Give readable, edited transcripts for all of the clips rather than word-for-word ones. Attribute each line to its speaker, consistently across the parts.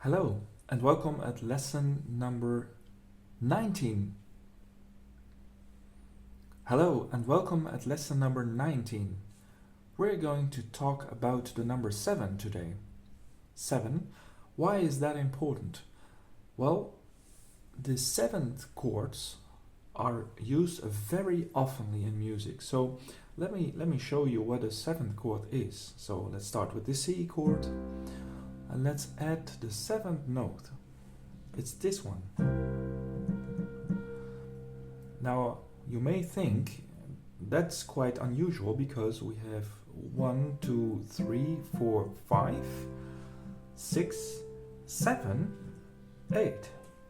Speaker 1: Hello and welcome at lesson number 19. Hello and welcome at lesson number 19. We're going to talk about the number 7 today. 7. Why is that important? Well, the seventh chords are used very oftenly in music. So let me show you what a seventh chord is. So let's start with the C chord. And let's add the seventh note. It's this one. Now you may think that's quite unusual because we have 1, 2, 3, 4, 5, 6, 7, 8.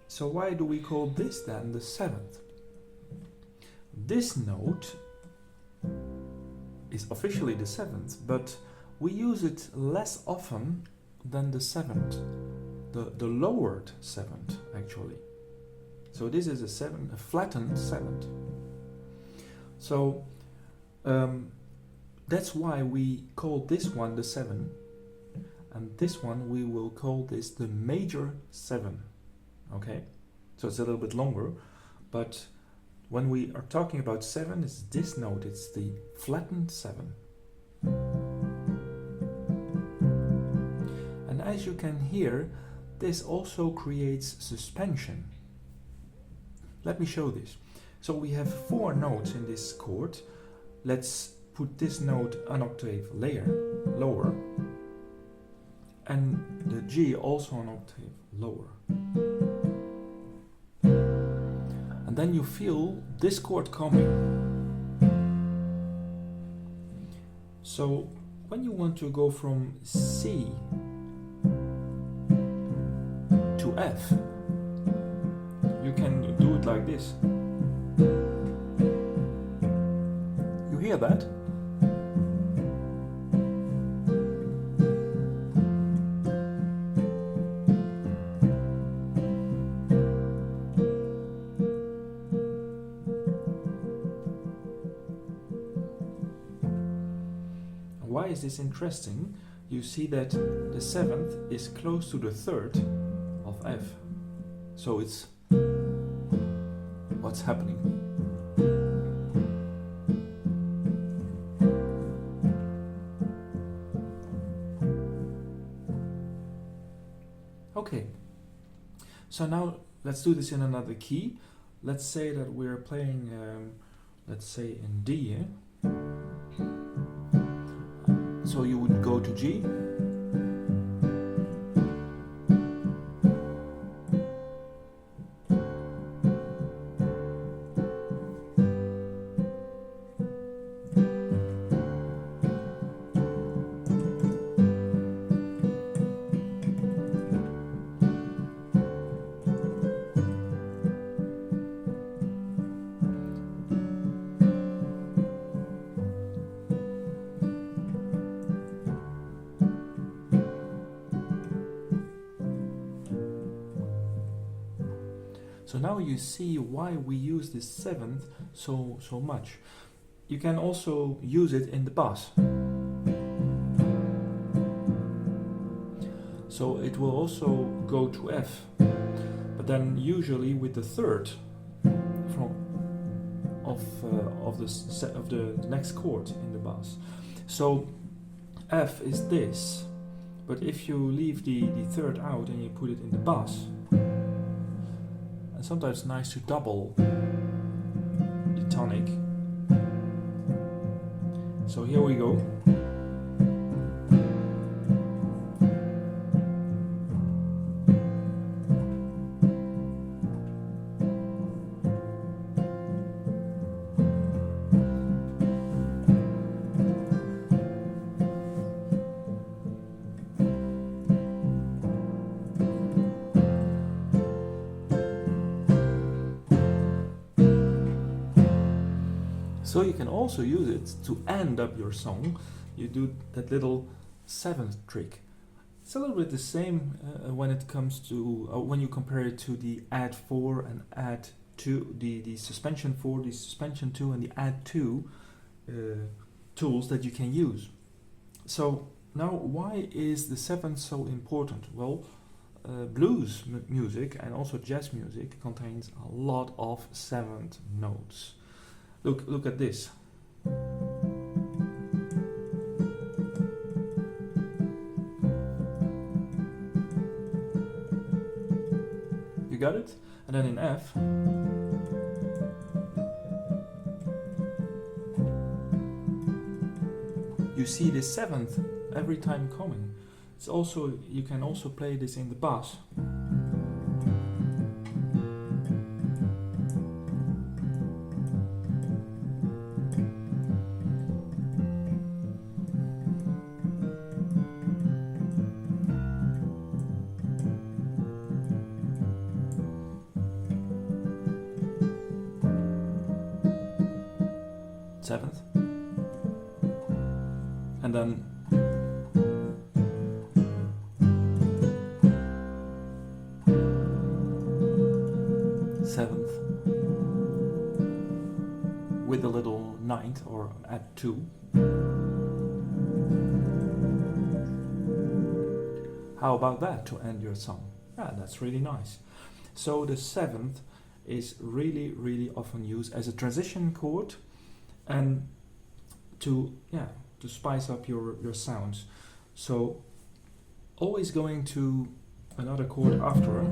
Speaker 1: So why do we call this then the seventh? This note is officially the seventh, but we use it less often than the seventh, the lowered seventh actually. So this is a flattened seventh. So that's why we call this one the 7, and this one we will call this the major 7. Okay, so it's a little bit longer, but when we are talking about 7, it's this note, it's the flattened 7. As you can hear, this also creates suspension. Let me show this. So we have 4 notes in this chord. Let's put this note an octave lower, and the G also an octave lower. And then you feel this chord coming. So when you want to go from C to F, you can do it like this. You hear that? Why is this interesting? You see that the 7th is close to the 3rd of F. So it's what's happening. Okay, so now let's do this in another key. Let's say that we're playing, let's say in D. So you would go to G. So now you see why we use this 7th so much. You can also use it in the bass. So it will also go to F, but then usually with the 3rd of the next chord in the bass. So F is this, but if you leave the 3rd out and you put it in the bass, and sometimes it's nice to double the tonic. So here we go. So you can also use it to end up your song. You do that little 7th trick. It's a little bit the same when it comes to when you compare it to the add 4 and add 2, the suspension 4, the suspension 2, and the add 2 tools that you can use. So now, why is the 7th so important? Well, blues music and also jazz music contains a lot of seventh notes. Look at this. You got it? And then in F, you see the seventh every time coming. It's also, you can also play this in the bass. Seventh, and then seventh with a little ninth or add 2. How about that to end your song? Yeah, that's really nice. So the seventh is really often used as a transition chord and to spice up your sounds. So always going to another chord after.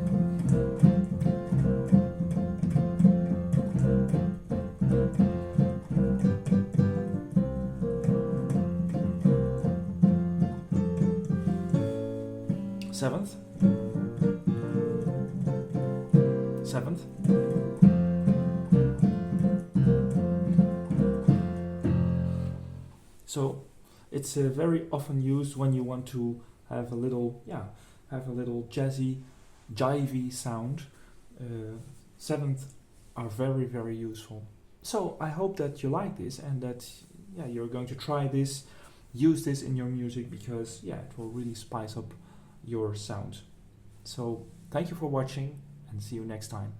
Speaker 1: Seventh, seventh, so it's very often used when you want to have a little jazzy, jivey sound. Seventh are very useful. So I hope that you like this and that you're going to try this, use this in your music, because it will really spice up your sound. So thank you for watching and see you next time.